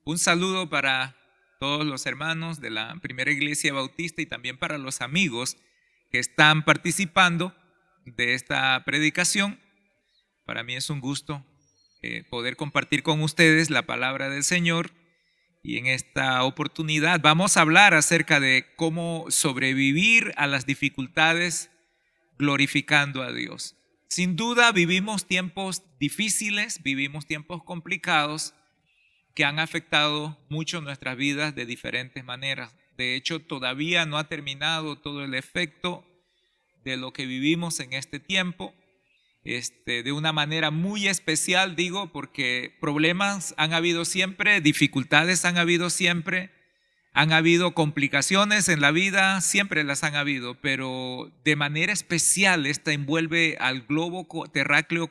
Un saludo para todos los hermanos de la Primera Iglesia Bautista y también para los amigos que están participando de esta predicación. Para mí es un gusto poder compartir con ustedes la palabra del Señor, y en esta oportunidad vamos a hablar acerca de cómo sobrevivir a las dificultades glorificando a Dios. Sin duda vivimos tiempos difíciles, vivimos tiempos complicados que han afectado mucho nuestras vidas de diferentes maneras. De hecho, todavía no ha terminado todo el efecto de lo que vivimos en este tiempo, de una manera muy especial, digo, porque problemas han habido siempre, dificultades han habido siempre, han habido complicaciones en la vida, siempre las han habido, pero de manera especial esta envuelve al globo terráqueo,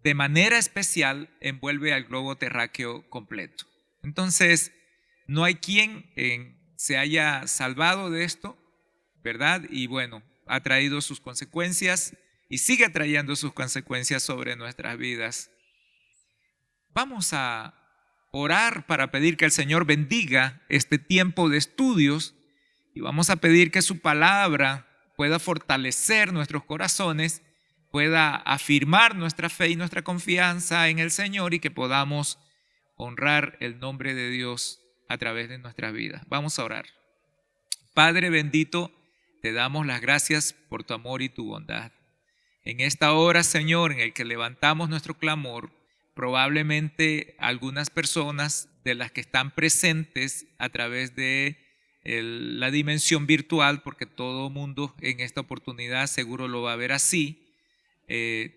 de manera especial envuelve al globo terráqueo completo. Entonces, no hay quien se haya salvado de esto, ¿verdad? Y bueno, ha traído sus consecuencias y sigue trayendo sus consecuencias sobre nuestras vidas. Vamos a orar para pedir que el Señor bendiga este tiempo de estudios y vamos a pedir que su palabra pueda fortalecer nuestros corazones, pueda afirmar nuestra fe y nuestra confianza en el Señor y que podamos honrar el nombre de Dios a través de nuestras vidas. Vamos a orar. Padre bendito, te damos las gracias por tu amor y tu bondad. En esta hora, Señor, en el que levantamos nuestro clamor, probablemente algunas personas de las que están presentes a través de la dimensión virtual, porque todo mundo en esta oportunidad seguro lo va a ver así,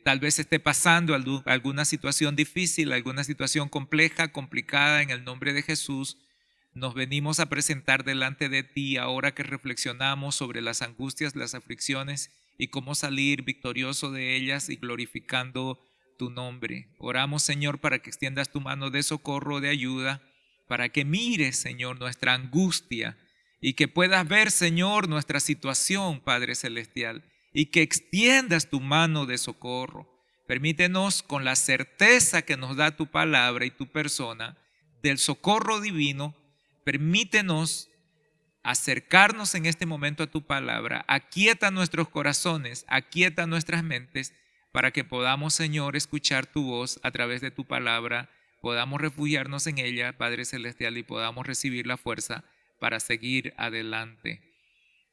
tal vez esté pasando alguna situación difícil, alguna situación compleja, complicada. En el nombre de Jesús nos venimos a presentar delante de ti ahora que reflexionamos sobre las angustias, las aflicciones y cómo salir victorioso de ellas y glorificando tu nombre. Oramos, Señor, para que extiendas tu mano de socorro, de ayuda, para que mires, Señor, nuestra angustia y que puedas ver, Señor, nuestra situación, Padre Celestial, y que extiendas tu mano de socorro. Permítenos, con la certeza que nos da tu palabra y tu persona, del socorro divino, permítenos acercarnos en este momento a tu palabra. Aquieta nuestros corazones, aquieta nuestras mentes, para que podamos, Señor, escuchar tu voz a través de tu palabra, podamos refugiarnos en ella, Padre Celestial, y podamos recibir la fuerza para seguir adelante.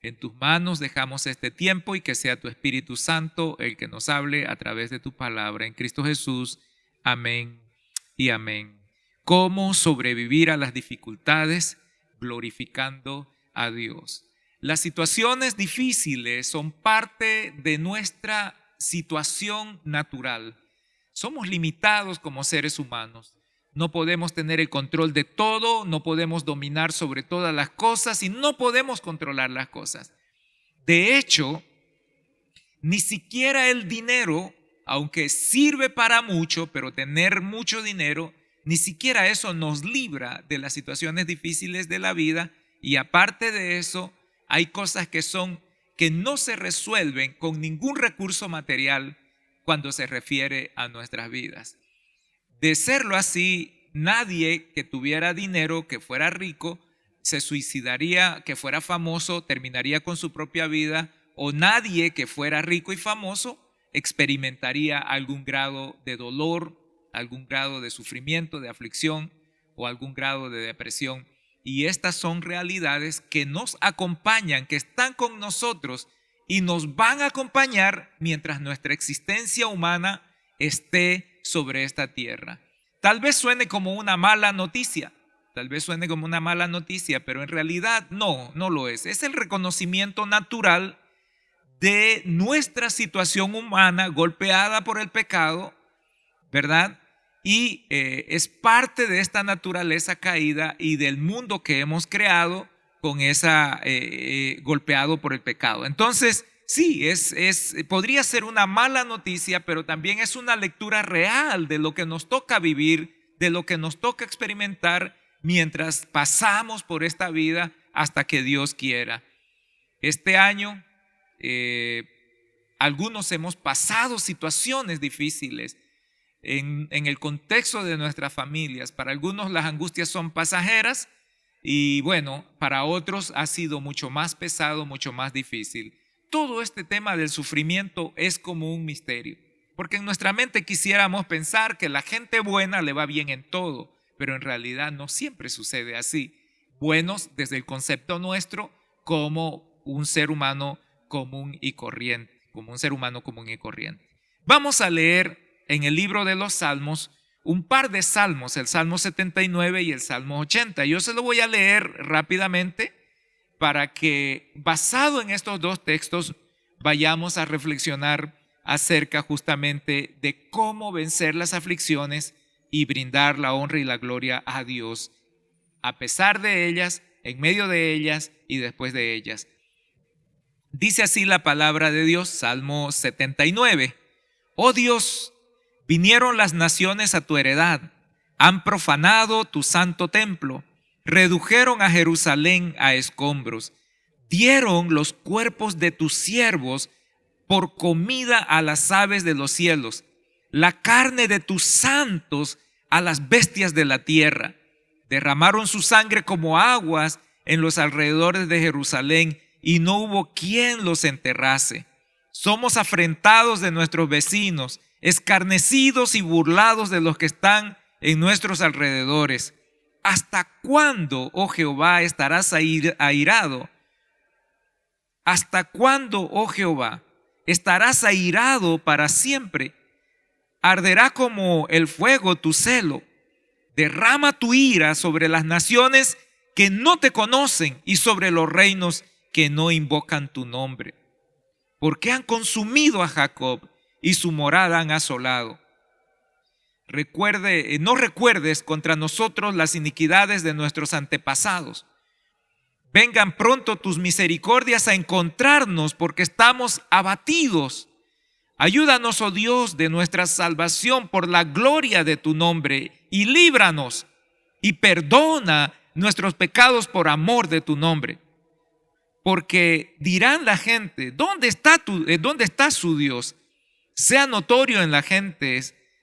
En tus manos dejamos este tiempo y que sea tu Espíritu Santo el que nos hable a través de tu palabra. En Cristo Jesús, amén y amén. ¿Cómo sobrevivir a las dificultades glorificando a Dios? Las situaciones difíciles son parte de nuestra situación natural. Somos limitados como seres humanos. No podemos tener el control de todo, no podemos dominar sobre todas las cosas y no podemos controlar las cosas. De hecho, ni siquiera el dinero, aunque sirve para mucho, pero tener mucho dinero, ni siquiera eso nos libra de las situaciones difíciles de la vida. Y aparte de eso, hay cosas que no se resuelven con ningún recurso material cuando se refiere a nuestras vidas. De serlo así, nadie que tuviera dinero, que fuera rico, se suicidaría, que fuera famoso, terminaría con su propia vida, o nadie que fuera rico y famoso experimentaría algún grado de dolor, algún grado de sufrimiento, de aflicción o algún grado de depresión. Y estas son realidades que nos acompañan, que están con nosotros y nos van a acompañar mientras nuestra existencia humana esté sobre esta tierra. Tal vez suene como una mala noticia, pero en realidad no lo es. Es el reconocimiento natural de nuestra situación humana golpeada por el pecado, ¿verdad? Y es parte de esta naturaleza caída y del mundo que hemos creado con esa golpeado por el pecado. Entonces, sí, podría ser una mala noticia, pero también es una lectura real de lo que nos toca vivir, de lo que nos toca experimentar mientras pasamos por esta vida hasta que Dios quiera. Este año, algunos hemos pasado situaciones difíciles. en el contexto de nuestras familias. Para algunos las angustias son pasajeras y bueno, para otros ha sido mucho más pesado, mucho más difícil. Todo este tema del sufrimiento es como un misterio, porque en nuestra mente quisiéramos pensar que la gente buena le va bien en todo, pero en realidad no siempre sucede así. Buenos desde el concepto nuestro como un ser humano común y corriente, como un ser humano común y corriente. Vamos a leer en el libro de los Salmos un par de salmos, el Salmo 79 y el Salmo 80. Yo se lo voy a leer rápidamente para que, basado en estos dos textos, vayamos a reflexionar acerca justamente de cómo vencer las aflicciones y brindar la honra y la gloria a Dios, a pesar de ellas, en medio de ellas y después de ellas. Dice así la palabra de Dios, Salmo 79. Oh Dios, vinieron las naciones a tu heredad, han profanado tu santo templo, redujeron a Jerusalén a escombros, dieron los cuerpos de tus siervos por comida a las aves de los cielos, la carne de tus santos a las bestias de la tierra. Derramaron su sangre como aguas en los alrededores de Jerusalén y no hubo quien los enterrase. Somos afrentados de nuestros vecinos, escarnecidos y burlados de los que están en nuestros alrededores. ¿Hasta cuándo, oh Jehová, estarás airado? ¿Hasta cuándo, oh Jehová, estarás airado para siempre? Arderá como el fuego tu celo. Derrama tu ira sobre las naciones que no te conocen y sobre los reinos que no invocan tu nombre. Porque han consumido a Jacob y su morada han asolado. No recuerdes contra nosotros las iniquidades de nuestros antepasados. Vengan pronto tus misericordias a encontrarnos, porque estamos abatidos. Ayúdanos, oh Dios, de nuestra salvación por la gloria de tu nombre, y líbranos, y perdona nuestros pecados por amor de tu nombre. Porque dirán la gente, ¿dónde está su Dios? Sea notorio en la gente,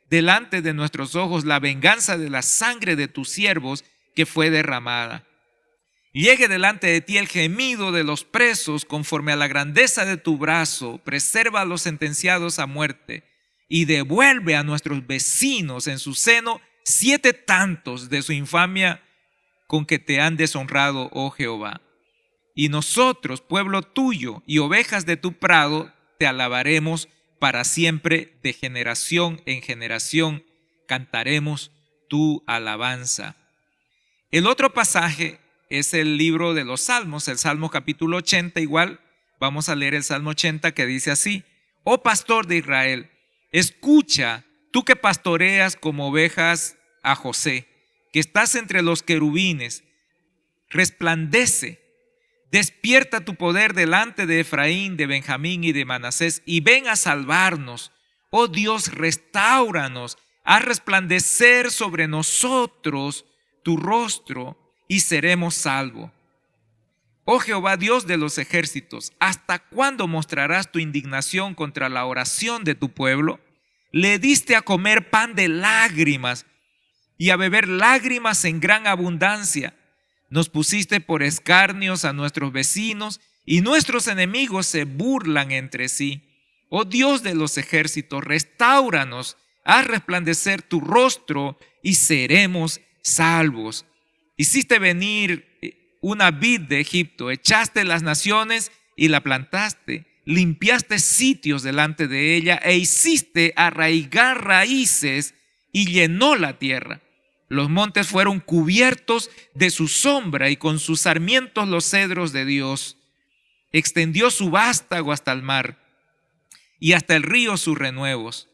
delante de nuestros ojos, la venganza de la sangre de tus siervos que fue derramada. Llegue delante de ti el gemido de los presos conforme a la grandeza de tu brazo. Preserva a los sentenciados a muerte y devuelve a nuestros vecinos en su seno 7 tantos de su infamia con que te han deshonrado, oh Jehová. Y nosotros, pueblo tuyo y ovejas de tu prado, te alabaremos para siempre, de generación en generación, cantaremos tu alabanza. El otro pasaje es el libro de los Salmos, el Salmo capítulo 80 igual. Vamos a leer el Salmo 80 que dice así: Oh pastor de Israel, escucha, tú que pastoreas como ovejas a José, que estás entre los querubines, resplandece. Despierta tu poder delante de Efraín, de Benjamín y de Manasés, y ven a salvarnos. Oh Dios, restáuranos, haz resplandecer sobre nosotros tu rostro y seremos salvos. Oh Jehová, Dios de los ejércitos, ¿hasta cuándo mostrarás tu indignación contra la oración de tu pueblo? Le diste a comer pan de lágrimas y a beber lágrimas en gran abundancia. Nos pusiste por escarnios a nuestros vecinos y nuestros enemigos se burlan entre sí. Oh Dios de los ejércitos, restáuranos, haz resplandecer tu rostro y seremos salvos. Hiciste venir una vid de Egipto, echaste las naciones y la plantaste, limpiaste sitios delante de ella e hiciste arraigar raíces y llenó la tierra. Los montes fueron cubiertos de su sombra y con sus sarmientos los cedros de Dios. Extendió su vástago hasta el mar y hasta el río sus renuevos.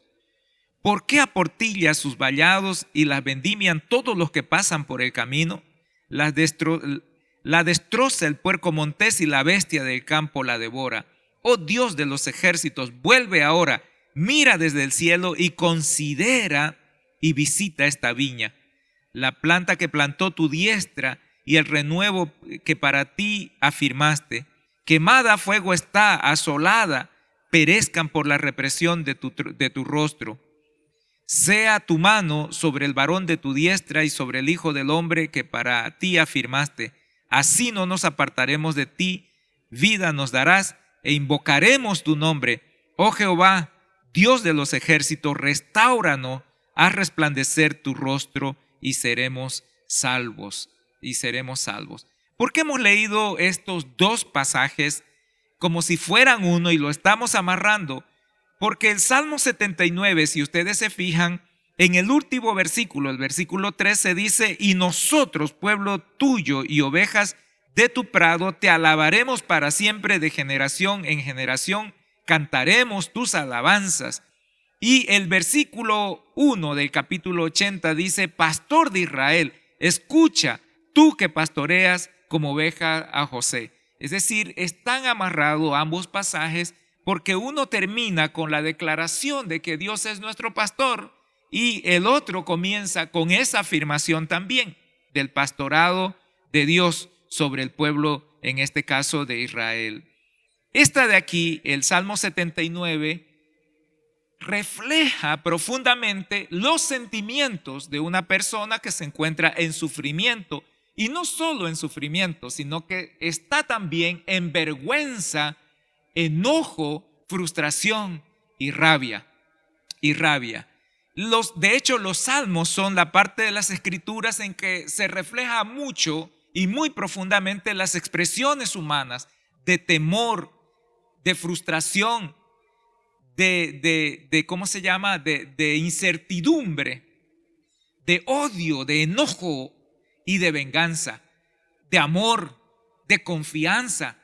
¿Por qué aportilla sus vallados y las vendimian todos los que pasan por el camino? La destroza el puerco montés y la bestia del campo la devora. Oh Dios de los ejércitos, vuelve ahora, mira desde el cielo y considera y visita esta viña. La planta que plantó tu diestra y el renuevo que para ti afirmaste. Quemada a fuego está, asolada, perezcan por la represión de tu rostro. sea tu mano sobre el varón de tu diestra y sobre el hijo del hombre que para ti afirmaste. Así no nos apartaremos de ti, vida nos darás e invocaremos tu nombre. Oh Jehová, Dios de los ejércitos, restáuranos, haz resplandecer tu rostro y seremos salvos. Y seremos salvos. ¿Por qué hemos leído estos dos pasajes como si fueran uno y lo estamos amarrando? Porque el Salmo 79, si ustedes se fijan, en el último versículo, el versículo 13 dice: y nosotros, pueblo tuyo y ovejas de tu prado, te alabaremos para siempre, de generación en generación, cantaremos tus alabanzas. Y el versículo 1 del capítulo 80 dice: pastor de Israel, escucha, tú que pastoreas como oveja a José. Es decir, están amarrados ambos pasajes, porque uno termina con la declaración de que Dios es nuestro pastor y el otro comienza con esa afirmación también del pastorado de Dios sobre el pueblo, en este caso de Israel. Esta de aquí, el Salmo 79, refleja profundamente los sentimientos de una persona que se encuentra en sufrimiento, y no solo en sufrimiento, sino que está también en vergüenza, enojo, frustración y rabia. De hecho, los salmos son la parte de las escrituras en que se refleja mucho y muy profundamente las expresiones humanas de temor, de frustración, ¿cómo se llama? De incertidumbre, de odio, de enojo y de venganza, de amor, de confianza,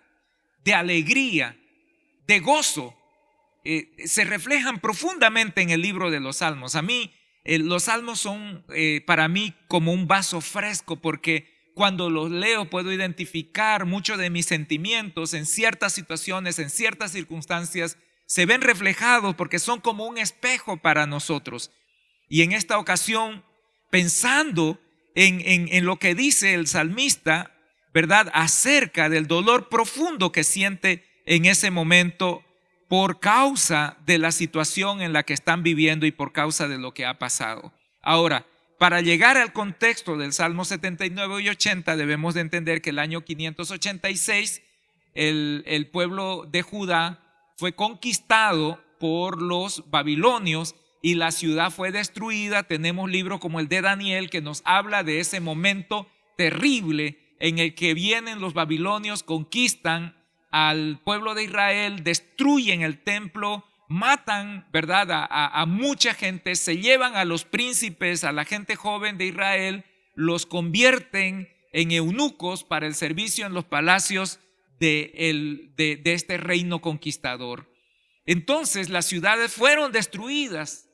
de alegría, de gozo. Se reflejan profundamente en el libro de los Salmos. A mí, los Salmos son para mí como un vaso fresco, porque cuando los leo puedo identificar muchos de mis sentimientos en ciertas situaciones, en ciertas circunstancias. Se ven reflejados porque son como un espejo para nosotros. Y en esta ocasión, pensando en lo que dice el salmista, ¿verdad?, acerca del dolor profundo que siente en ese momento por causa de la situación en la que están viviendo y por causa de lo que ha pasado. Ahora, para llegar al contexto del Salmo 79 y 80, debemos de entender que el año 586, el pueblo de Judá fue conquistado por los babilonios y la ciudad fue destruida. Tenemos libros como el de Daniel que nos habla de ese momento terrible en el que vienen los babilonios, conquistan al pueblo de Israel, destruyen el templo, matan, ¿verdad?, a mucha gente, se llevan a los príncipes, a la gente joven de Israel, los convierten en eunucos para el servicio en los palacios de este reino conquistador. Entonces las ciudades fueron destruidas,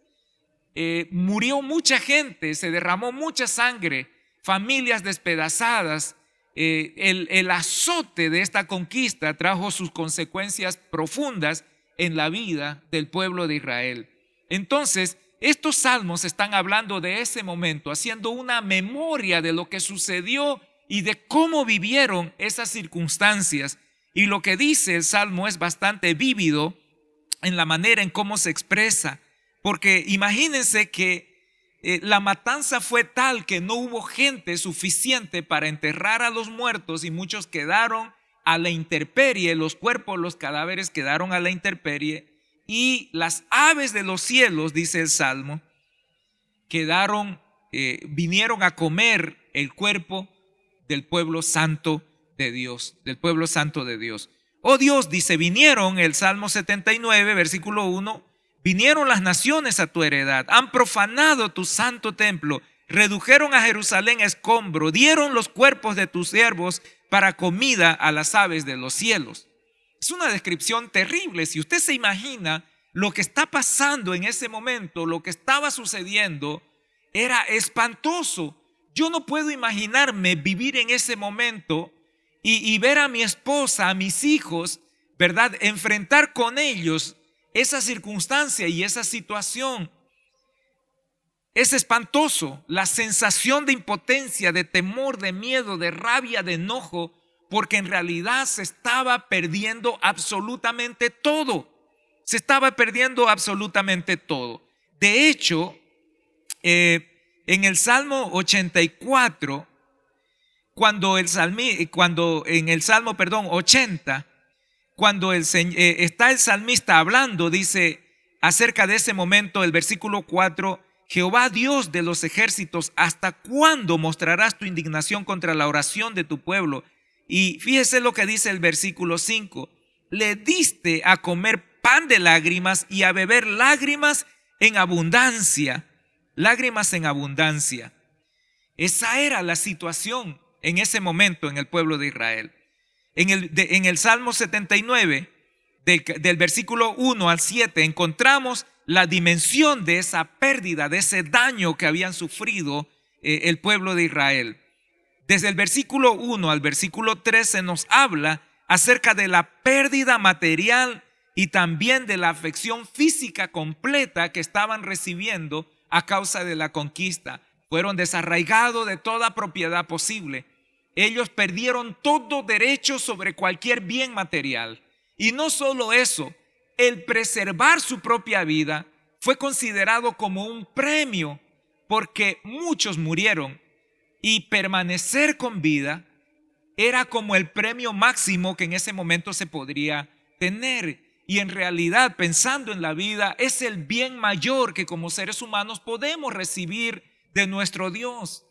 murió mucha gente, se derramó mucha sangre, familias despedazadas. El azote de esta conquista trajo sus consecuencias profundas en la vida del pueblo de Israel. Entonces, estos salmos están hablando de ese momento, haciendo una memoria de lo que sucedió y de cómo vivieron esas circunstancias. Y lo que dice el salmo es bastante vívido en la manera en cómo se expresa, porque imagínense que la matanza fue tal que no hubo gente suficiente para enterrar a los muertos y muchos quedaron a la intemperie, los cuerpos, los cadáveres quedaron a la intemperie, y las aves de los cielos, dice el Salmo, vinieron a comer el cuerpo del pueblo santo de Dios, del pueblo santo de Dios. Oh Dios, dice, vinieron, el Salmo 79, versículo 1, vinieron las naciones a tu heredad, han profanado tu santo templo, redujeron a Jerusalén a escombro, dieron los cuerpos de tus siervos para comida a las aves de los cielos. Es una descripción terrible. Si usted se imagina lo que está pasando en ese momento, lo que estaba sucediendo, era espantoso. Yo no puedo imaginarme vivir en ese momento y ver a mi esposa, a mis hijos, ¿verdad?, enfrentar con ellos esa circunstancia y esa situación. Es espantoso la sensación de impotencia, de temor, de miedo, de rabia, de enojo, porque en realidad se estaba perdiendo absolutamente todo. Se estaba perdiendo absolutamente todo. De hecho, En el Salmo 84, cuando en el Salmo, 80, cuando está el salmista hablando, dice acerca de ese momento, el versículo 4, Jehová Dios de los ejércitos, ¿hasta cuándo mostrarás tu indignación contra la oración de tu pueblo? Y fíjese lo que dice el versículo 5, le diste a comer pan de lágrimas y a beber lágrimas en abundancia. Lágrimas en abundancia. Esa era la situación en ese momento en el pueblo de Israel. En el Salmo 79, del versículo 1 al 7, encontramos la dimensión de esa pérdida, de ese daño que habían sufrido el pueblo de Israel. Desde el versículo 1 al versículo 3 se nos habla acerca de la pérdida material y también de la afección física completa que estaban recibiendo a causa de la conquista. Fueron desarraigados de toda propiedad posible. Ellos perdieron todo derecho sobre cualquier bien material. Y no solo eso, el preservar su propia vida fue considerado como un premio, porque muchos murieron y permanecer con vida era como el premio máximo que en ese momento se podría tener. Y en realidad, pensando en la vida, es el bien mayor que como seres humanos podemos recibir de nuestro Dios.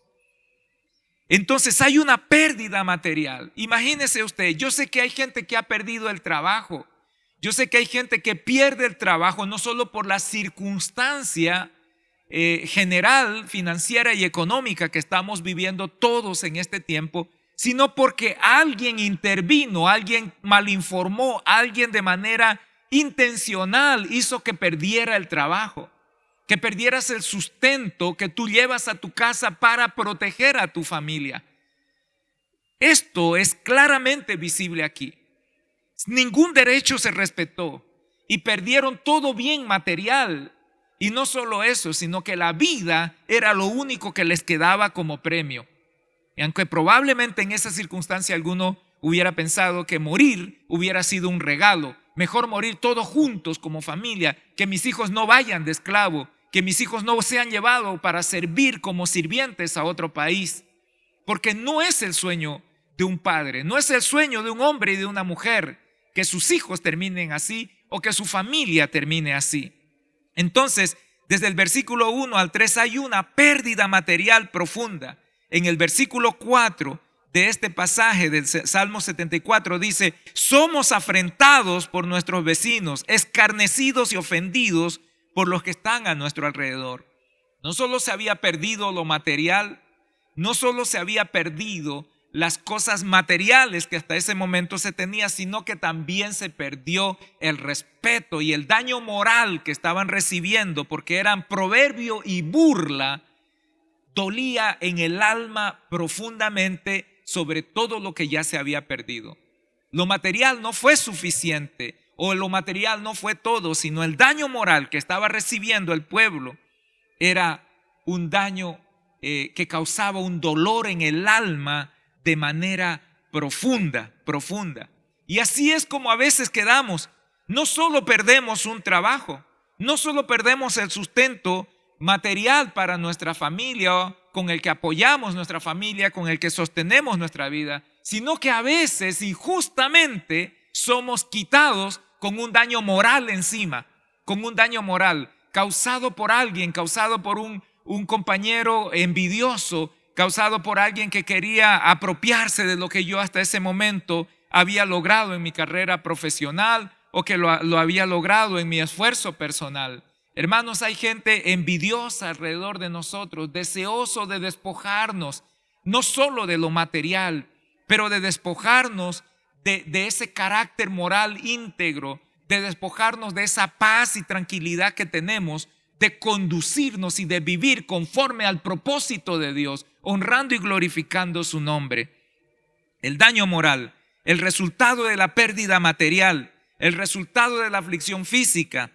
Entonces hay una pérdida material. Imagínese usted, yo sé que hay gente que ha perdido el trabajo. Yo sé que hay gente que pierde el trabajo no solo por la circunstancia general, financiera y económica que estamos viviendo todos en este tiempo, sino porque alguien intervino, alguien malinformó, alguien de manera intencional hizo que perdiera el trabajo, que perdieras el sustento que tú llevas a tu casa para proteger a tu familia. Esto es claramente visible aquí. Ningún derecho se respetó y perdieron todo bien material. Y no solo eso, sino que la vida era lo único que les quedaba como premio. Y aunque probablemente en esa circunstancia alguno hubiera pensado que morir hubiera sido un regalo, mejor morir todos juntos como familia, que mis hijos no vayan de esclavo, que mis hijos no sean llevados para servir como sirvientes a otro país. Porque no es el sueño de un padre, no es el sueño de un hombre y de una mujer que sus hijos terminen así o que su familia termine así. Entonces, desde el versículo 1 al 3 hay una pérdida material profunda. En el versículo 4 de este pasaje del Salmo 74 dice: somos afrentados por nuestros vecinos, escarnecidos y ofendidos por los que están a nuestro alrededor. No solo se había perdido lo material, no solo se había perdido las cosas materiales que hasta ese momento se tenía, sino que también se perdió el respeto y el daño moral que estaban recibiendo, porque eran proverbio y burla. Dolía en el alma profundamente sobre todo lo que ya se había perdido. Lo material no fue suficiente, o lo material no fue todo, sino el daño moral que estaba recibiendo el pueblo era un daño que causaba un dolor en el alma de manera profunda. Y así es como a veces quedamos. No solo perdemos un trabajo, no solo perdemos el sustento material para nuestra familia, con el que apoyamos nuestra familia, con el que sostenemos nuestra vida, sino que a veces injustamente somos quitados con un daño moral encima, con un daño moral causado por alguien, causado por un compañero envidioso, causado por alguien que quería apropiarse de lo que yo hasta ese momento había logrado en mi carrera profesional o que lo había logrado en mi esfuerzo personal. Hermanos, hay gente envidiosa alrededor de nosotros, deseoso de despojarnos, no solo de lo material, pero de despojarnos de ese carácter moral íntegro, de despojarnos de esa paz y tranquilidad que tenemos, de conducirnos y de vivir conforme al propósito de Dios, honrando y glorificando su nombre. El daño moral, el resultado de la pérdida material, el resultado de la aflicción física,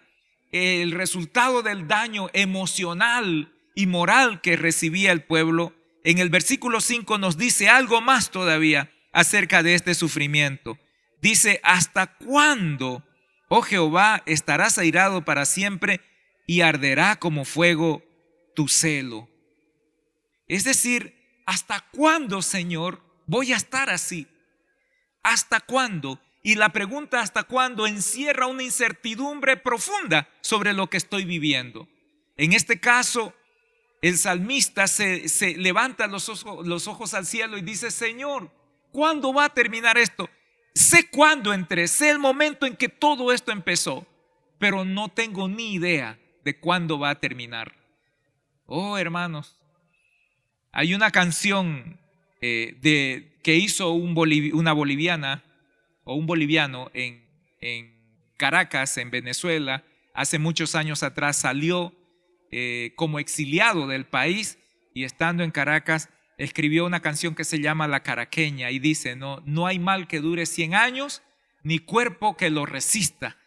el resultado del daño emocional y moral que recibía el pueblo, en el versículo 5 nos dice algo más todavía acerca de este sufrimiento. Dice: ¿hasta cuándo, oh Jehová, estarás airado para siempre y arderá como fuego tu celo. Es decir, ¿hasta cuándo, Señor, voy a estar así? ¿Hasta cuándo? Y la pregunta ¿hasta cuándo? Encierra una incertidumbre profunda sobre lo que estoy viviendo. En este caso, el salmista se levanta los ojos al cielo y dice: Señor, ¿cuándo va a terminar esto? Sé cuándo entré, sé el momento en que todo esto empezó, pero no tengo ni idea de cuándo va a terminar. Oh, hermanos, hay una canción que hizo una boliviana o un boliviano en Caracas, en Venezuela. Hace muchos años atrás salió como exiliado del país y estando en Caracas escribió una canción que se llama La Caraqueña y dice: no hay mal que dure 100 años, ni cuerpo que lo resista.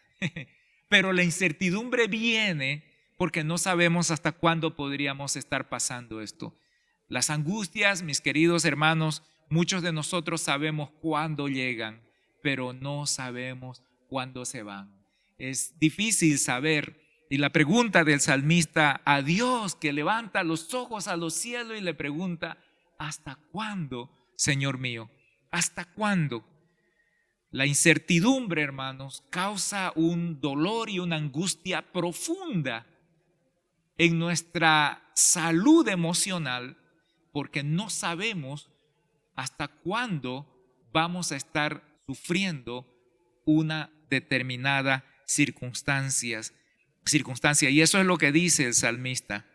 Pero la incertidumbre viene porque no sabemos hasta cuándo podríamos estar pasando esto. Las angustias, mis queridos hermanos, muchos de nosotros sabemos cuándo llegan, pero no sabemos cuándo se van. Es difícil saber. Y la pregunta del salmista a Dios, que levanta los ojos a los cielos y le pregunta: ¿hasta cuándo, Señor mío? ¿Hasta cuándo? La incertidumbre, hermanos, causa un dolor y una angustia profunda en nuestra salud emocional, porque no sabemos hasta cuándo vamos a estar sufriendo una determinada circunstancia. Y eso es lo que dice el salmista.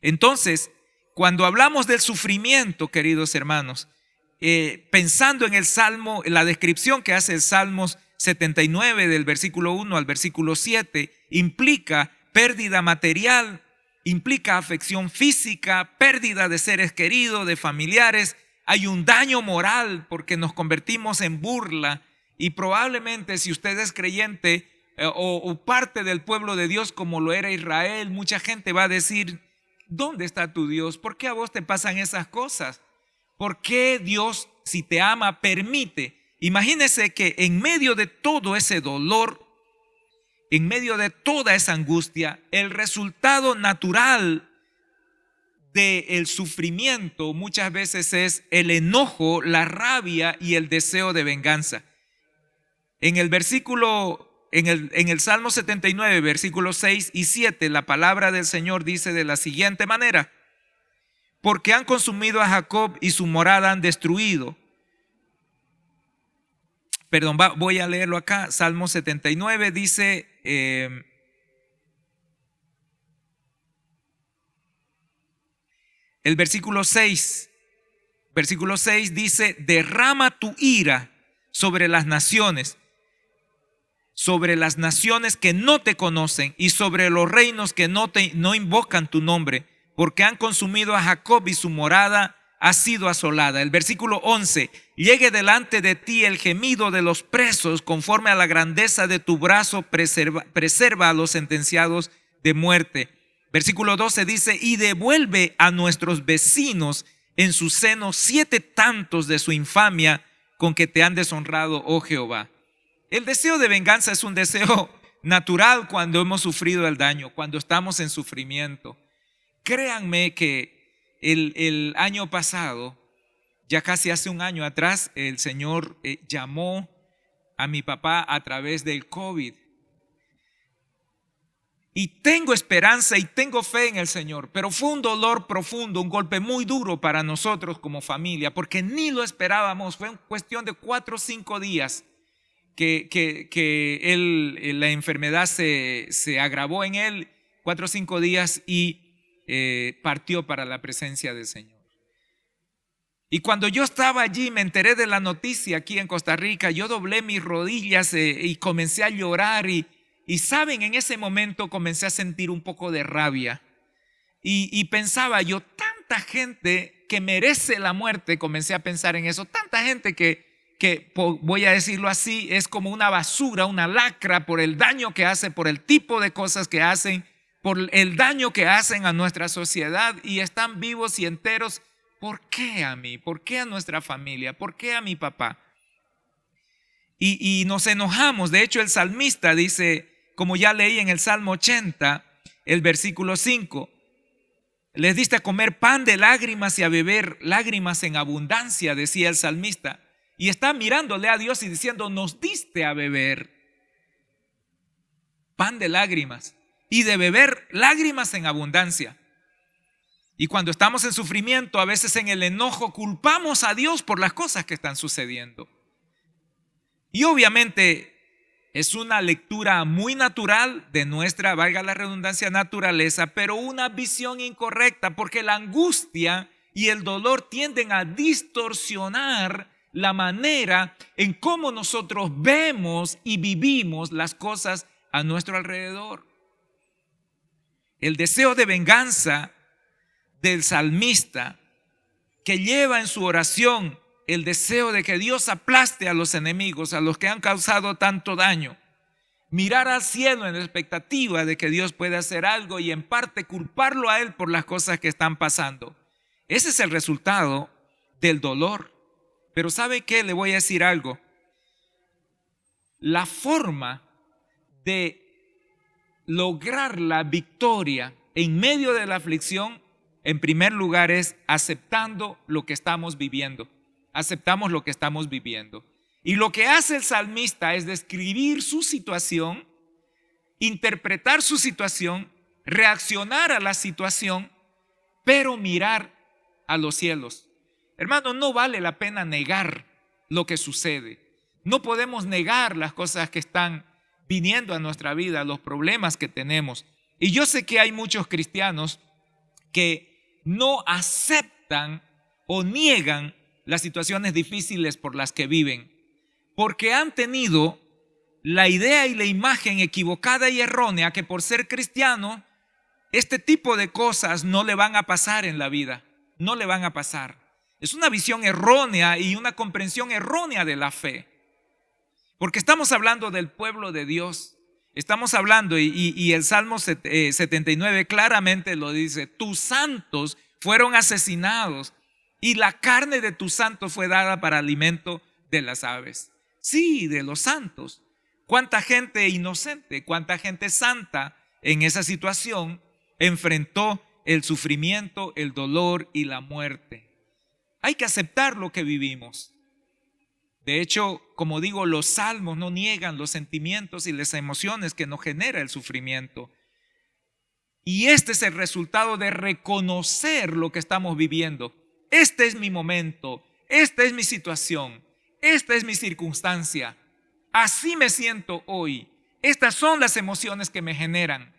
Entonces, cuando hablamos del sufrimiento, queridos hermanos, pensando en el Salmo, en la descripción que hace el Salmos 79 del versículo 1 al versículo 7, implica pérdida material, implica afección física, pérdida de seres queridos, de familiares. Hay un daño moral porque nos convertimos en burla, y probablemente si usted es creyente o parte del pueblo de Dios como lo era Israel, mucha gente va a decir: ¿dónde está tu Dios? ¿Por qué a vos te pasan esas cosas? ¿Por qué Dios, si te ama, permite? Imagínese que en medio de todo ese dolor, en medio de toda esa angustia, el resultado natural del sufrimiento muchas veces es el enojo, la rabia y el deseo de venganza. En el Salmo 79, versículos 6 y 7, la palabra del Señor dice de la siguiente manera: porque han consumido a Jacob y su morada han destruido. Perdón, voy a leerlo acá. Salmo 79 dice, el versículo 6 dice: derrama tu ira sobre las naciones que no te conocen, y sobre los reinos que no invocan tu nombre, porque han consumido a Jacob y su morada ha sido asolada. El versículo 11: llegue delante de ti el gemido de los presos, conforme a la grandeza de tu brazo preserva a los sentenciados de muerte. Versículo 12 dice: y devuelve a nuestros vecinos en su seno 7 tantos de su infamia con que te han deshonrado, oh Jehová. El deseo de venganza es un deseo natural cuando hemos sufrido el daño, cuando estamos en sufrimiento. Créanme que el año pasado, ya casi hace un año atrás, el Señor llamó a mi papá a través del COVID. Y tengo esperanza y tengo fe en el Señor, pero fue un dolor profundo, un golpe muy duro para nosotros como familia, porque ni lo esperábamos. Fue en cuestión de 4 o 5 días que la enfermedad se agravó en él, 4 o 5 días, y partió para la presencia del Señor. Y cuando yo estaba allí, me enteré de la noticia aquí en Costa Rica, yo doblé mis rodillas y comencé a llorar y saben, en ese momento comencé a sentir un poco de rabia y pensaba yo: tanta gente que merece la muerte. Comencé a pensar en eso, tanta gente que voy a decirlo así, es como una basura, una lacra, por el daño que hace, por el tipo de cosas que hacen, por el daño que hacen a nuestra sociedad, y están vivos y enteros. ¿Por qué a mí? ¿Por qué a nuestra familia? ¿Por qué a mi papá? Y nos enojamos. De hecho, el salmista dice, como ya leí en el Salmo 80, el versículo 5, Les diste a comer pan de lágrimas y a beber lágrimas en abundancia, decía el salmista. Y está mirándole a Dios y diciendo, nos diste a beber pan de lágrimas y de beber lágrimas en abundancia. Y cuando estamos en sufrimiento, a veces en el enojo, culpamos a Dios por las cosas que están sucediendo. Y obviamente es una lectura muy natural de nuestra, valga la redundancia, naturaleza, pero una visión incorrecta, porque la angustia y el dolor tienden a distorsionar la manera en cómo nosotros vemos y vivimos las cosas a nuestro alrededor. El deseo de venganza del salmista, que lleva en su oración el deseo de que Dios aplaste a los enemigos, a los que han causado tanto daño, mirar al cielo en la expectativa de que Dios pueda hacer algo y en parte culparlo a Él por las cosas que están pasando. Ese es el resultado del dolor. Pero ¿sabe qué? Le voy a decir algo. La forma de lograr la victoria en medio de la aflicción, en primer lugar, es aceptando lo que estamos viviendo. Aceptamos lo que estamos viviendo. Y lo que hace el salmista es describir su situación, interpretar su situación, reaccionar a la situación, pero mirar a los cielos. Hermano, no vale la pena negar lo que sucede. No podemos negar las cosas que están viniendo a nuestra vida, los problemas que tenemos. Y yo sé que hay muchos cristianos que no aceptan o niegan las situaciones difíciles por las que viven, porque han tenido la idea y la imagen equivocada y errónea que por ser cristiano, este tipo de cosas no le van a pasar en la vida, no le van a pasar. Es una visión errónea y una comprensión errónea de la fe, porque estamos hablando del pueblo de Dios. Estamos hablando, y el Salmo 79 claramente lo dice, tus santos fueron asesinados y la carne de tus santos fue dada para alimento de las aves. Sí, de los santos. Cuánta gente inocente, cuánta gente santa en esa situación enfrentó el sufrimiento, el dolor y la muerte. Hay que aceptar lo que vivimos. De hecho, como digo, los salmos no niegan los sentimientos y las emociones que nos genera el sufrimiento. Y este es el resultado de reconocer lo que estamos viviendo. Este es mi momento, esta es mi situación, esta es mi circunstancia. Así me siento hoy. Estas son las emociones que me generan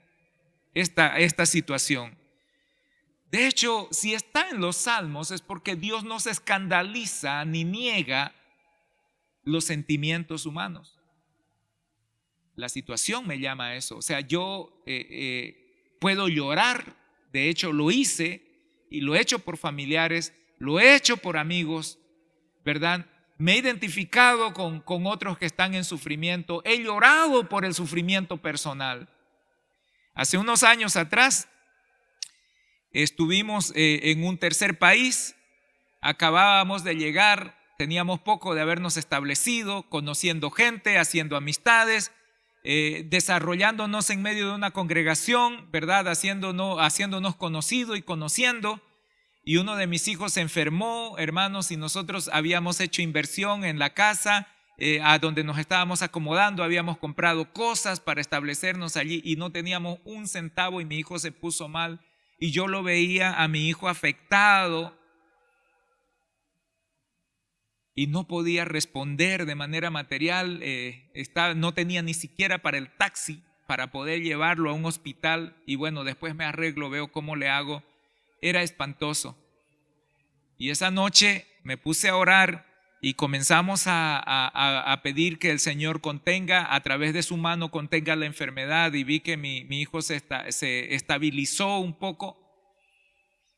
esta situación. De hecho, si está en los salmos es porque Dios no se escandaliza ni niega los sentimientos humanos. La situación me llama a eso. O sea, yo puedo llorar, de hecho lo hice y lo he hecho por familiares, lo he hecho por amigos, ¿verdad? Me he identificado con otros que están en sufrimiento, he llorado por el sufrimiento personal. Hace unos años atrás estuvimos en un tercer país, acabábamos de llegar. Teníamos poco de habernos establecido, conociendo gente, haciendo amistades, desarrollándonos en medio de una congregación, ¿verdad? Haciéndonos conocido y conociendo. Y uno de mis hijos se enfermó, hermanos, y nosotros habíamos hecho inversión en la casa a donde nos estábamos acomodando, habíamos comprado cosas para establecernos allí y no teníamos un centavo y mi hijo se puso mal. Y yo lo veía a mi hijo afectado, y no podía responder de manera material, no tenía ni siquiera para el taxi para poder llevarlo a un hospital. Y bueno, después me arreglo, veo cómo le hago. Era espantoso. Y esa noche me puse a orar y comenzamos a pedir que el Señor contenga, a través de su mano contenga la enfermedad, y vi que mi hijo se estabilizó un poco.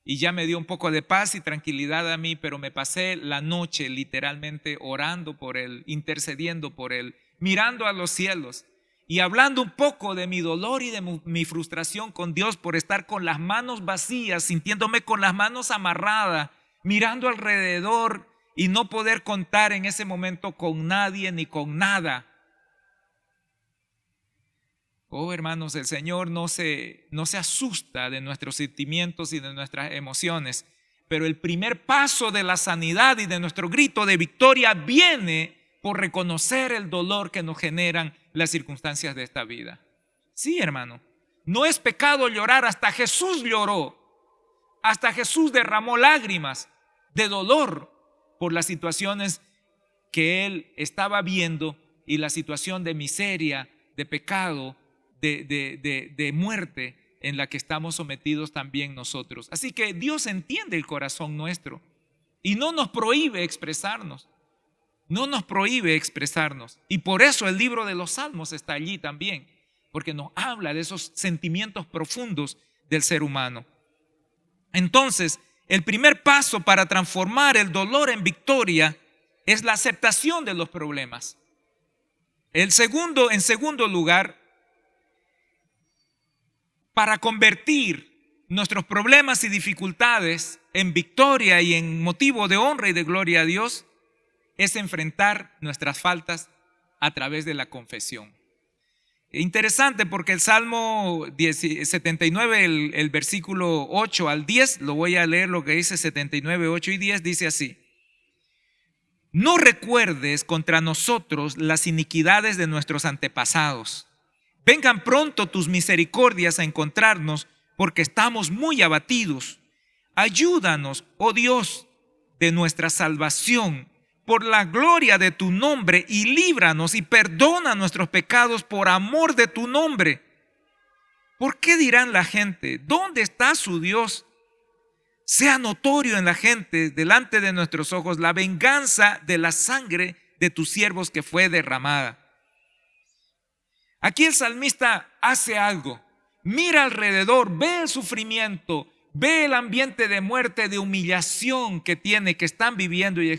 Y ya me dio un poco de paz y tranquilidad a mí, pero me pasé la noche literalmente orando por él, intercediendo por él, mirando a los cielos y hablando un poco de mi dolor y de mi frustración con Dios por estar con las manos vacías, sintiéndome con las manos amarradas, mirando alrededor y no poder contar en ese momento con nadie ni con nada. Oh, hermanos, el Señor no se asusta de nuestros sentimientos y de nuestras emociones, pero el primer paso de la sanidad y de nuestro grito de victoria viene por reconocer el dolor que nos generan las circunstancias de esta vida. Sí, hermano, no es pecado llorar. Hasta Jesús lloró, hasta Jesús derramó lágrimas de dolor por las situaciones que él estaba viendo y la situación de miseria, de pecado, de muerte en la que estamos sometidos también nosotros. Así que Dios entiende el corazón nuestro y no nos prohíbe expresarnos. No nos prohíbe expresarnos. Y por eso el libro de los Salmos está allí también, porque nos habla de esos sentimientos profundos del ser humano. Entonces, el primer paso para transformar el dolor en victoria es la aceptación de los problemas. En segundo lugar, para convertir nuestros problemas y dificultades en victoria y en motivo de honra y de gloria a Dios, es enfrentar nuestras faltas a través de la confesión. Interesante, porque el Salmo 79, el versículo 8 al 10, lo voy a leer, lo que dice 79, 8 y 10, dice así: no recuerdes contra nosotros las iniquidades de nuestros antepasados. Vengan pronto tus misericordias a encontrarnos, porque estamos muy abatidos. Ayúdanos, oh Dios, de nuestra salvación, por la gloria de tu nombre, y líbranos y perdona nuestros pecados por amor de tu nombre. ¿Por qué dirán la gente? ¿Dónde está su Dios? Sea notorio en la gente, delante de nuestros ojos, la venganza de la sangre de tus siervos que fue derramada. Aquí el salmista hace algo. Mira alrededor, ve el sufrimiento, ve el ambiente de muerte, de humillación que están viviendo y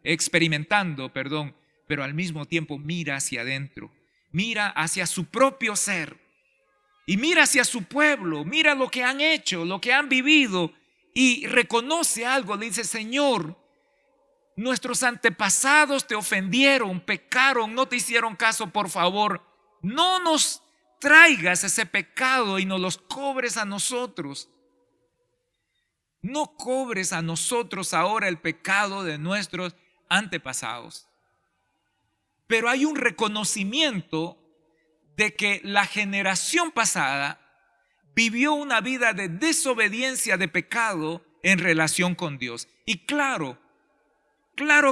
experimentando, pero al mismo tiempo mira hacia adentro, mira hacia su propio ser y mira hacia su pueblo, mira lo que han hecho, lo que han vivido, y reconoce algo. Le dice: Señor, nuestros antepasados te ofendieron, pecaron, no te hicieron caso. Por favor, no nos traigas ese pecado y nos los cobres a nosotros. No cobres a nosotros ahora el pecado de nuestros antepasados. Pero hay un reconocimiento de que la generación pasada vivió una vida de desobediencia, de pecado en relación con Dios. Y claro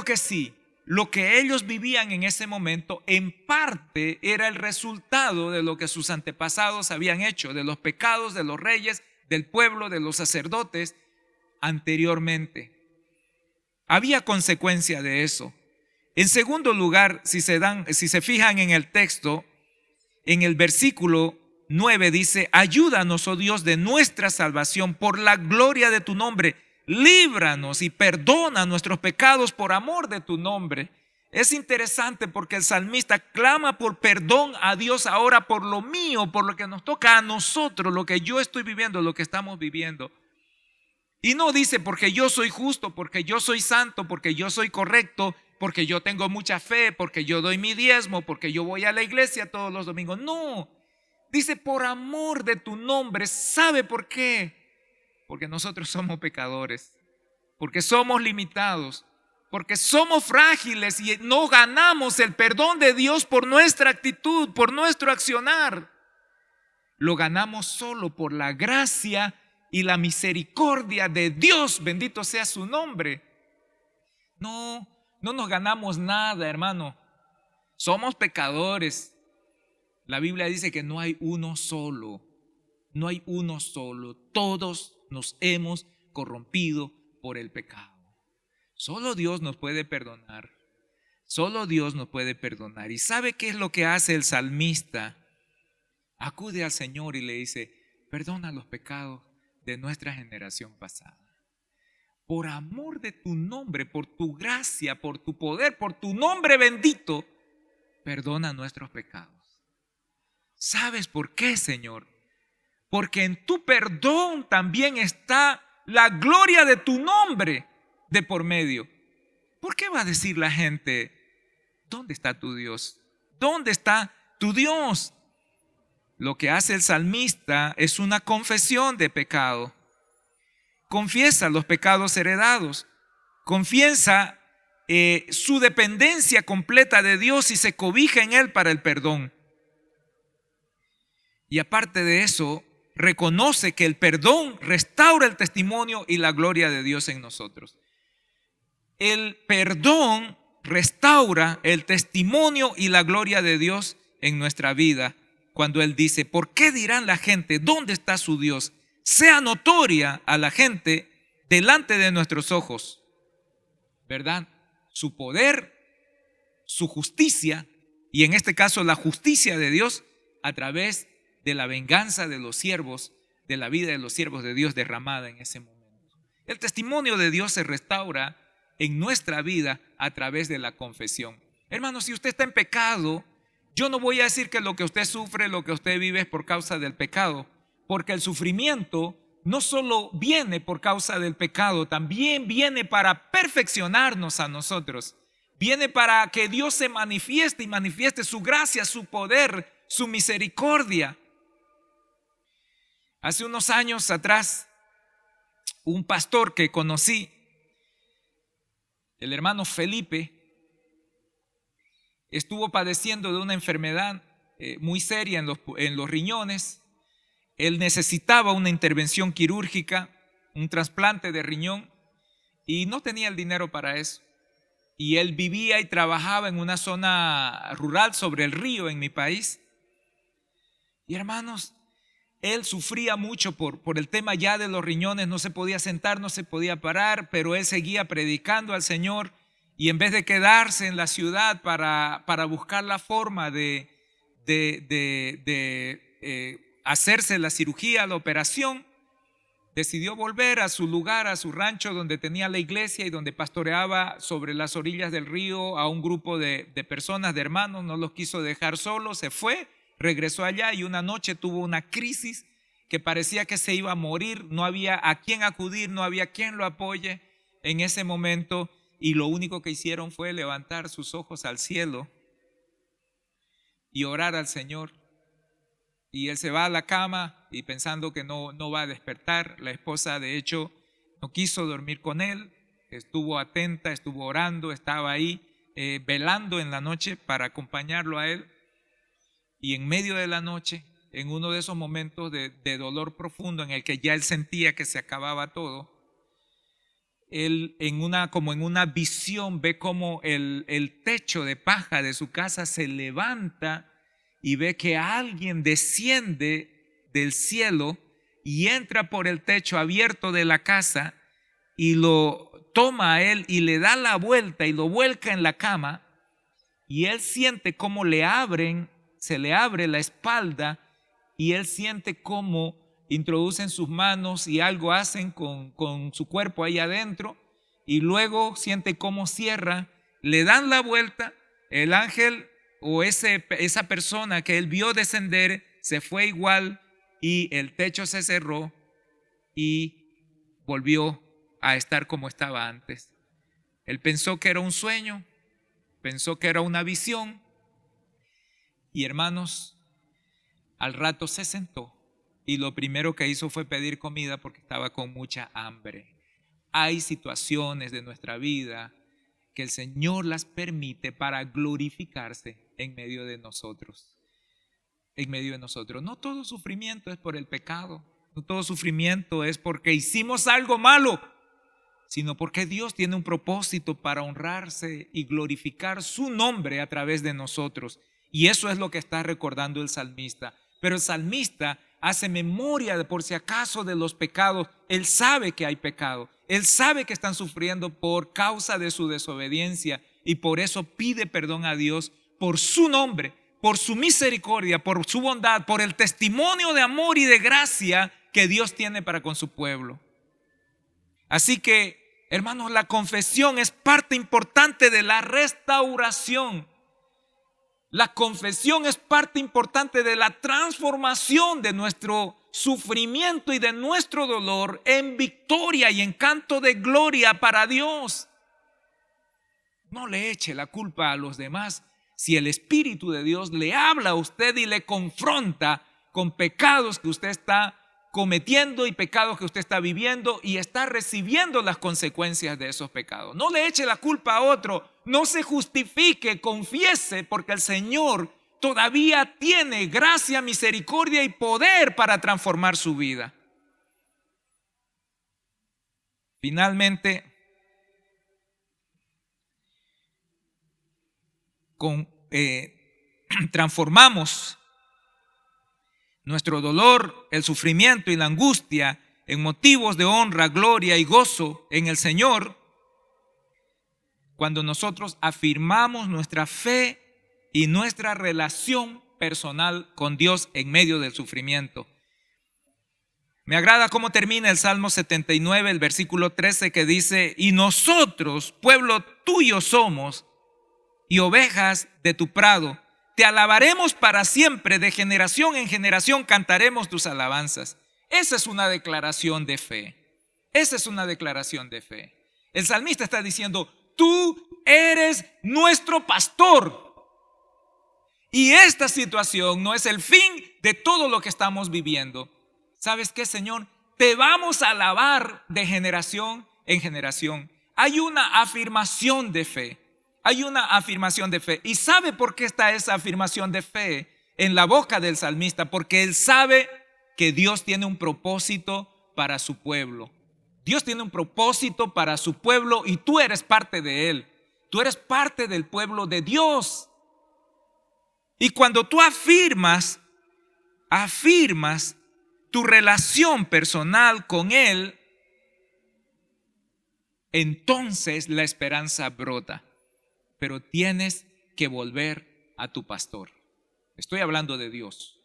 que sí, lo que ellos vivían en ese momento en parte era el resultado de lo que sus antepasados habían hecho, de los pecados de los reyes, del pueblo, de los sacerdotes anteriormente. Había consecuencia de eso. En segundo lugar, si se fijan en el texto, en el versículo 9 dice: ayúdanos, oh Dios, de nuestra salvación, por la gloria de tu nombre, líbranos y perdona nuestros pecados por amor de tu nombre. Es interesante porque el salmista clama por perdón a Dios ahora por lo mío, por lo que nos toca a nosotros, lo que yo estoy viviendo, lo que estamos viviendo. Y no dice porque yo soy justo, porque yo soy santo, porque yo soy correcto, porque yo tengo mucha fe, porque yo doy mi diezmo, porque yo voy a la iglesia todos los domingos. No, dice por amor de tu nombre. ¿Sabe por qué? Porque nosotros somos pecadores, porque somos limitados, porque somos frágiles y no ganamos el perdón de Dios por nuestra actitud, por nuestro accionar. Lo ganamos solo por la gracia y la misericordia de Dios, bendito sea su nombre. No nos ganamos nada, hermano. Somos pecadores. La Biblia dice que no hay uno solo. No hay uno solo. Todos nos hemos corrompido por el pecado. Solo Dios nos puede perdonar. Solo Dios nos puede perdonar. ¿Y sabe qué es lo que hace el salmista? Acude al Señor y le dice: perdona los pecados de nuestra generación pasada. Por amor de tu nombre, por tu gracia, por tu poder, por tu nombre bendito, perdona nuestros pecados. ¿Sabes por qué, Señor? Porque en tu perdón también está la gloria de tu nombre de por medio. ¿Por qué va a decir la gente: ¿dónde está tu Dios? ¿Dónde está tu Dios? lo que hace el salmista es una confesión de pecado. Confiesa los pecados heredados, confiesa su dependencia completa de Dios y se cobija en Él para el perdón. Y aparte de eso, reconoce que el perdón restaura el testimonio y la gloria de Dios en nosotros. El perdón restaura el testimonio y la gloria de Dios en nuestra vida. Cuando Él dice, ¿por qué dirán la gente? ¿Dónde está su Dios? Sea notoria a la gente delante de nuestros ojos, ¿verdad? Su poder, su justicia, y en este caso la justicia de Dios a través de la venganza de los siervos, de la vida de los siervos de Dios derramada en ese momento. El testimonio de Dios se restaura en nuestra vida a través de la confesión. Hermano, si usted está en pecado, yo no voy a decir que lo que usted sufre, lo que usted vive es por causa del pecado, porque el sufrimiento no solo viene por causa del pecado, también viene para perfeccionarnos a nosotros. Viene para que Dios se manifieste y manifieste su gracia, su poder, su misericordia. Hace unos años atrás, un pastor que conocí, el hermano Felipe, estuvo padeciendo de una enfermedad muy seria en los riñones. Él necesitaba una intervención quirúrgica, un trasplante de riñón, y no tenía el dinero para eso. Y él vivía y trabajaba en una zona rural sobre el río en mi país. Y hermanos, él sufría mucho por el tema ya de los riñones, no se podía sentar, no se podía parar, pero él seguía predicando al Señor. Y en vez de quedarse en la ciudad para buscar la forma de hacerse la cirugía, la operación, decidió volver a su lugar, a su rancho donde tenía la iglesia y donde pastoreaba sobre las orillas del río a un grupo de personas, de hermanos. No los quiso dejar solos, se fue, regresó allá y una noche tuvo una crisis que parecía que se iba a morir. No había a quién acudir, no había quien lo apoye en ese momento, y lo único que hicieron fue levantar sus ojos al cielo y orar al Señor. Y él se va a la cama y pensando que no va a despertar. La esposa, de hecho, no quiso dormir con él, estuvo atenta, estuvo orando, estaba ahí velando en la noche para acompañarlo a él. Y en medio de la noche, en uno de esos momentos de dolor profundo en el que ya él sentía que se acababa todo, él como en una visión ve como el techo de paja de su casa se levanta y ve que alguien desciende del cielo y entra por el techo abierto de la casa y lo toma a él y le da la vuelta y lo vuelca en la cama, y él siente cómo se le abre la espalda, y él siente cómo introducen sus manos y algo hacen con su cuerpo ahí adentro, y luego siente cómo cierra, le dan la vuelta, el ángel o esa persona que él vio descender se fue igual y el techo se cerró y volvió a estar como estaba antes. Él pensó que era un sueño, pensó que era una visión, y hermanos, al rato se sentó y lo primero que hizo fue pedir comida porque estaba con mucha hambre. Hay situaciones de nuestra vida que el Señor las permite para glorificarse en medio de nosotros. En medio de nosotros. No todo sufrimiento es por el pecado, no todo sufrimiento es porque hicimos algo malo, sino porque Dios tiene un propósito para honrarse y glorificar su nombre a través de nosotros. Y eso es lo que está recordando el salmista. Pero el salmista hace memoria de por si acaso de los pecados. Él sabe que hay pecado. Él sabe que están sufriendo por causa de su desobediencia y por eso pide perdón a Dios por su nombre, por su misericordia, por su bondad, por el testimonio de amor y de gracia que Dios tiene para con su pueblo. Así que, hermanos, la confesión es parte importante de la restauración. La confesión es parte importante de la transformación de nuestro sufrimiento y de nuestro dolor en victoria y en canto de gloria para Dios. No le eche la culpa a los demás. Si el Espíritu de Dios le habla a usted y le confronta con pecados que usted está cometiendo y pecados que usted está viviendo y está recibiendo las consecuencias de esos pecados. No le eche la culpa a otro, no se justifique, confiese, porque el Señor todavía tiene gracia, misericordia y poder para transformar su vida. Finalmente, transformamos nuestro dolor, el sufrimiento y la angustia en motivos de honra, gloria y gozo en el Señor cuando nosotros afirmamos nuestra fe y nuestra relación personal con Dios en medio del sufrimiento. Me agrada cómo termina el Salmo 79, el versículo 13, que dice: y nosotros, pueblo tuyo somos, y ovejas de tu prado. Te alabaremos para siempre, de generación en generación cantaremos tus alabanzas. Esa es una declaración de fe. Esa es una declaración de fe. El salmista está diciendo: tú eres nuestro pastor. Y esta situación no es el fin de todo lo que estamos viviendo. ¿Sabes qué, Señor? Te vamos a alabar de generación en generación. Hay una afirmación de fe. Hay una afirmación de fe. ¿Y sabe por qué está esa afirmación de fe en la boca del salmista? Porque él sabe que Dios tiene un propósito para su pueblo. Dios tiene un propósito para su pueblo y tú eres parte de él. Tú eres parte del pueblo de Dios. Y cuando tú afirmas tu relación personal con él, entonces la esperanza brota. Pero tienes que volver a tu pastor. Estoy hablando de Dios.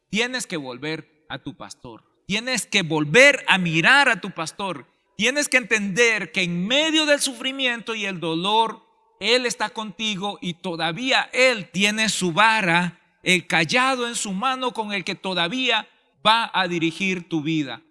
Tienes que volver a tu pastor. Tienes que volver a mirar a tu pastor. Tienes que entender que en medio del sufrimiento y el dolor, Él está contigo y todavía Él tiene su vara, el cayado en su mano con el que todavía va a dirigir tu vida.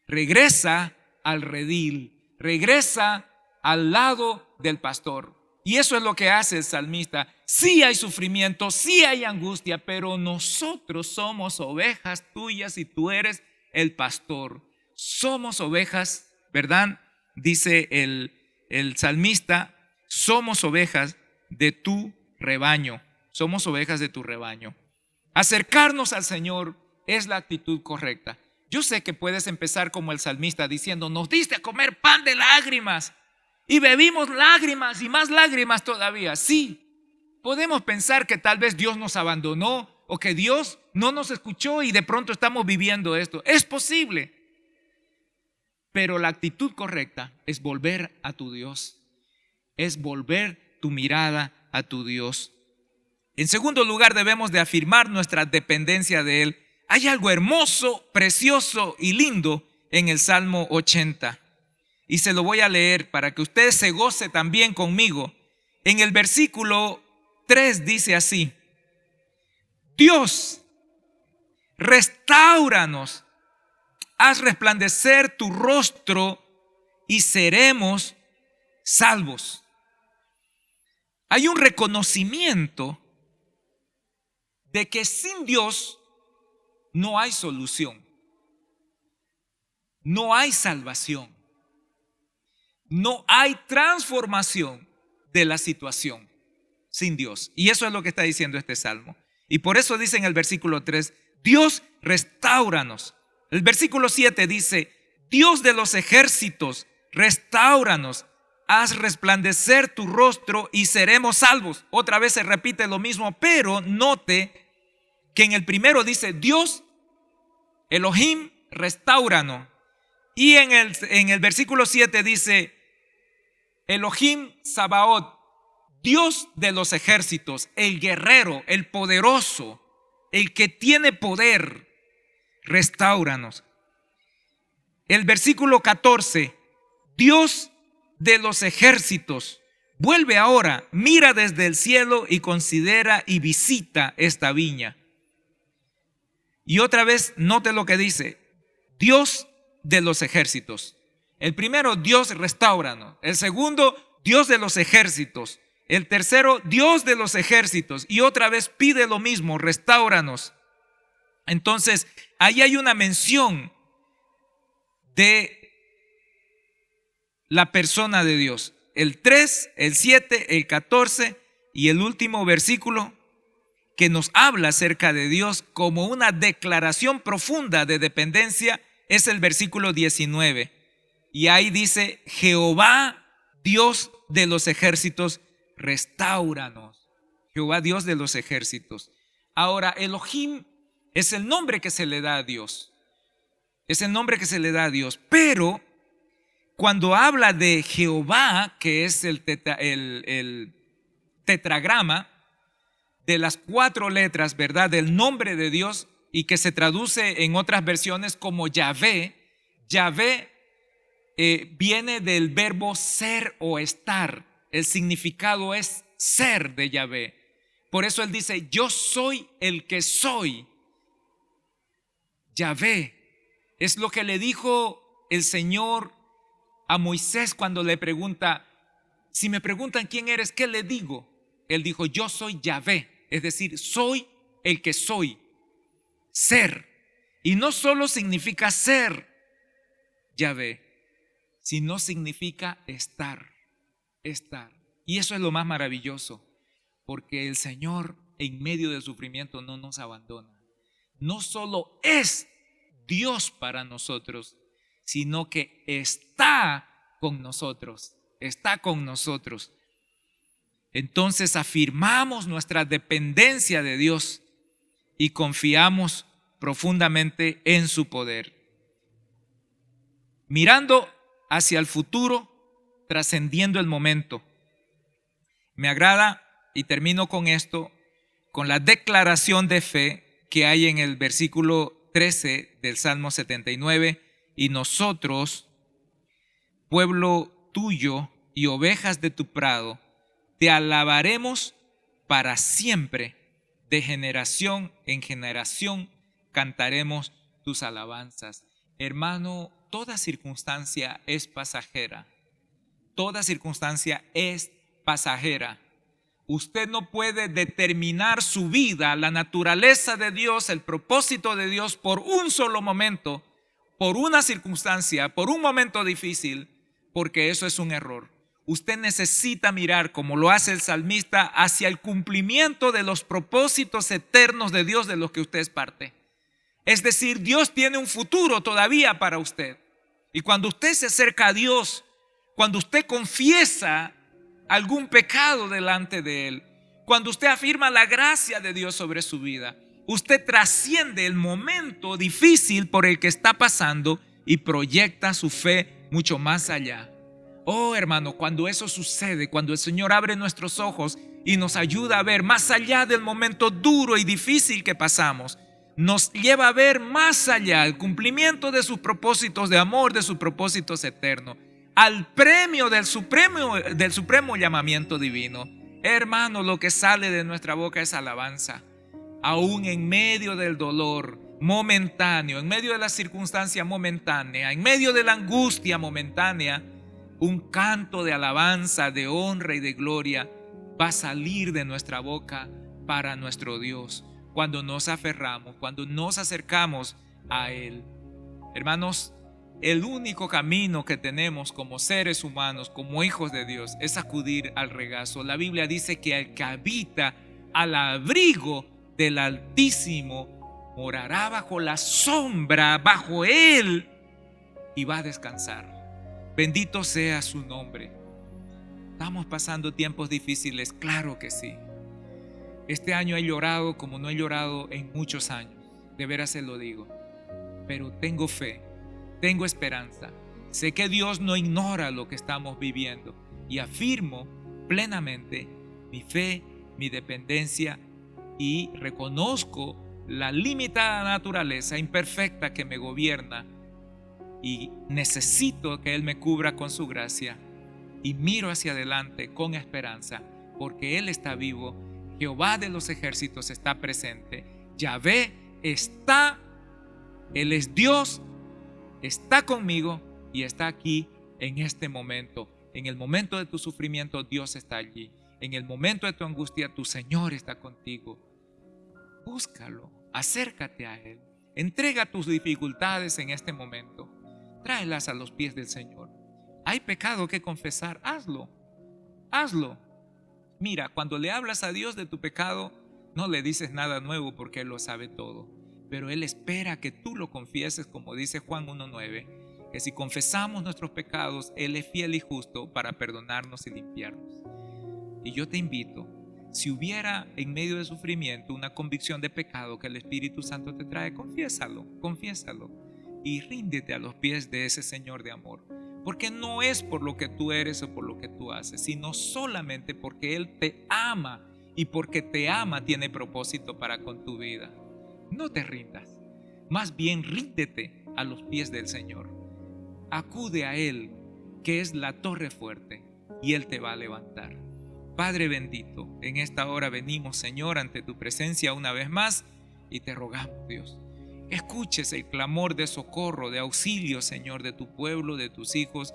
Regresa al redil, regresa al lado del pastor. Y eso es lo que hace el salmista. Sí hay sufrimiento, sí hay angustia, pero nosotros somos ovejas tuyas y tú eres el pastor. Somos ovejas, ¿verdad? Dice el salmista, somos ovejas de tu rebaño. Somos ovejas de tu rebaño. Acercarnos al Señor es la actitud correcta. Yo sé que puedes empezar como el salmista diciendo: nos diste a comer pan de lágrimas y bebimos lágrimas y más lágrimas todavía. Sí, podemos pensar que tal vez Dios nos abandonó o que Dios no nos escuchó y de pronto estamos viviendo esto. Es posible. Pero la actitud correcta es volver a tu Dios. Es volver tu mirada a tu Dios. En segundo lugar, debemos de afirmar nuestra dependencia de Él. Hay algo hermoso, precioso y lindo en el Salmo 80. Y se lo voy a leer para que ustedes se goce también conmigo. En el versículo 3 dice así: Dios, restáuranos, haz resplandecer tu rostro y seremos salvos. Hay un reconocimiento de que sin Dios no hay solución, no hay salvación, no hay transformación de la situación sin Dios. Y eso es lo que está diciendo este salmo. Y por eso dice en el versículo 3, Dios, restáuranos. El versículo 7 dice, Dios de los ejércitos, restáuranos, haz resplandecer tu rostro y seremos salvos. Otra vez se repite lo mismo, pero note que en el primero dice Dios, Elohim, restáuranos. Y en el versículo 7 dice Elohim Sabaoth, Dios de los ejércitos, el guerrero, el poderoso, el que tiene poder, restáuranos. El versículo 14, Dios de los ejércitos, vuelve ahora, mira desde el cielo y considera y visita esta viña. Y otra vez note lo que dice, Dios de los ejércitos. El primero, Dios restáuranos. El segundo, Dios de los ejércitos. El tercero, Dios de los ejércitos. Y otra vez pide lo mismo, restáuranos. Entonces, ahí hay una mención de la persona de Dios. El 3, el 7, el 14 y el último versículo que nos habla acerca de Dios como una declaración profunda de dependencia es el versículo 19. Y ahí dice: Jehová, Dios de los ejércitos, restáuranos. Jehová, Dios de los ejércitos. Ahora, Elohim es el nombre que se le da a Dios. Es el nombre que se le da a Dios. Pero cuando habla de Jehová, que es el tetragrama de las 4 letras, ¿verdad?, del nombre de Dios, y que se traduce en otras versiones como Yahvé. Yahvé viene del verbo ser o estar. El significado es ser de Yahvé. Por eso él dice: yo soy el que soy. Yahvé es lo que le dijo el Señor a Moisés cuando le pregunta: si me preguntan quién eres, ¿qué le digo? Él dijo: yo soy Yahvé, es decir, soy el que soy, ser. Y no solo significa ser Yahvé, sino significa estar. Y eso es lo más maravilloso, porque el Señor en medio del sufrimiento no nos abandona. No solo es Dios para nosotros, sino que está con nosotros. Entonces afirmamos nuestra dependencia de Dios y confiamos profundamente en su poder. Mirando hacia el futuro, trascendiendo el momento. Me agrada, y termino con esto, con la declaración de fe que hay en el versículo 13 del Salmo 79. Y nosotros, pueblo tuyo y ovejas de tu prado, te alabaremos para siempre. De generación en generación cantaremos tus alabanzas. Hermano, toda circunstancia es pasajera. Toda circunstancia es pasajera. Usted no puede determinar su vida, la naturaleza de Dios, el propósito de Dios por un solo momento, por una circunstancia, por un momento difícil, porque eso es un error. Usted necesita mirar, como lo hace el salmista, hacia el cumplimiento de los propósitos eternos de Dios de los que usted es parte. Es decir, Dios tiene un futuro todavía para usted. Y cuando usted se acerca a Dios, cuando usted confiesa algún pecado delante de Él, cuando usted afirma la gracia de Dios sobre su vida, usted trasciende el momento difícil por el que está pasando y proyecta su fe mucho más allá. Oh, hermano, cuando eso sucede, cuando el Señor abre nuestros ojos y nos ayuda a ver más allá del momento duro y difícil que pasamos, nos lleva a ver más allá el cumplimiento de sus propósitos de amor, de sus propósitos eternos, al premio del supremo llamamiento divino. Hermano, lo que sale de nuestra boca es alabanza. Aún en medio del dolor momentáneo, en medio de la circunstancia momentánea, en medio de la angustia momentánea, un canto de alabanza, de honra y de gloria va a salir de nuestra boca para nuestro Dios cuando nos aferramos, cuando nos acercamos a Él. Hermanos, el único camino que tenemos como seres humanos, como hijos de Dios, es acudir al regazo. La Biblia dice que el que habita al abrigo del Altísimo morará bajo la sombra, bajo Él, y va a descansar. Bendito sea su nombre. ¿Estamos pasando tiempos difíciles? Claro que sí. Este año he llorado como no he llorado en muchos años. De veras se lo digo. Pero tengo fe, tengo esperanza. Sé que Dios no ignora lo que estamos viviendo. Y afirmo plenamente mi fe, mi dependencia, y reconozco la limitada naturaleza imperfecta que me gobierna. Y necesito que Él me cubra con su gracia. Y miro hacia adelante con esperanza, porque Él está vivo. Jehová de los ejércitos está presente. Yahvé está. Él es Dios. Está conmigo y está aquí en este momento. En el momento de tu sufrimiento, Dios está allí. En el momento de tu angustia, tu Señor está contigo. Búscalo. acércate a Él. Entrega tus dificultades en este momento. Tráelas a los pies del Señor. Hay pecado que confesar, hazlo. Hazlo. Mira, cuando le hablas a Dios de tu pecado, no le dices nada nuevo porque Él lo sabe todo. Pero Él espera que tú lo confieses, como dice Juan 1:9, que si confesamos nuestros pecados, Él es fiel y justo para perdonarnos y limpiarnos. Y yo te invito, si hubiera en medio de sufrimiento una convicción de pecado que el Espíritu Santo te trae, confiésalo, confiésalo y ríndete a los pies de ese Señor de amor. Porque no es por lo que tú eres o por lo que tú haces, sino solamente porque Él te ama, y porque te ama tiene propósito para con tu vida. No te rindas, más bien ríndete a los pies del Señor. Acude a Él, que es la torre fuerte, y Él te va a levantar. Padre bendito, en esta hora venimos, Señor, ante tu presencia una vez más, y te rogamos, Dios, escuches el clamor de socorro, de auxilio, Señor, de tu pueblo, de tus hijos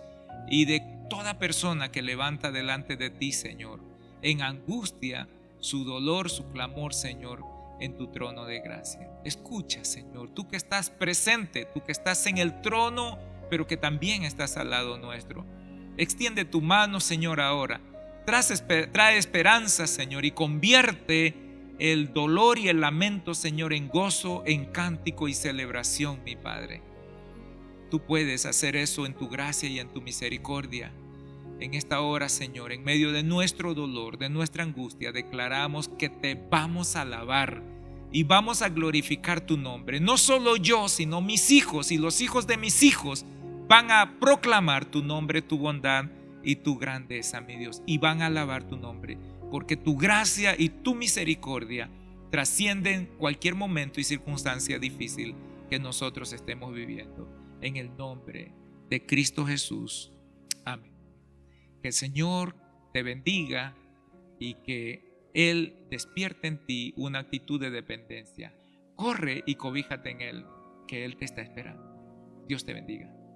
y de toda persona que levanta delante de ti, Señor, en angustia, su dolor, su clamor, Señor, en tu trono de gracia. Escucha, Señor, tú que estás presente, tú que estás en el trono, pero que también estás al lado nuestro. Extiende tu mano, Señor, ahora. Trae esperanza, Señor, y convierte el dolor y el lamento, Señor, en gozo, en cántico y celebración, mi Padre. Tú puedes hacer eso en tu gracia y en tu misericordia. En esta hora, Señor, en medio de nuestro dolor, de nuestra angustia, declaramos que te vamos a alabar y vamos a glorificar tu nombre. No solo yo, sino mis hijos y los hijos de mis hijos van a proclamar tu nombre, tu bondad y tu grandeza, mi Dios, y van a alabar tu nombre, porque tu gracia y tu misericordia trascienden cualquier momento y circunstancia difícil que nosotros estemos viviendo. En el nombre de Cristo Jesús. Amén. Que el Señor te bendiga y que Él despierte en ti una actitud de dependencia. Corre y cobíjate en Él, que Él te está esperando. Dios te bendiga.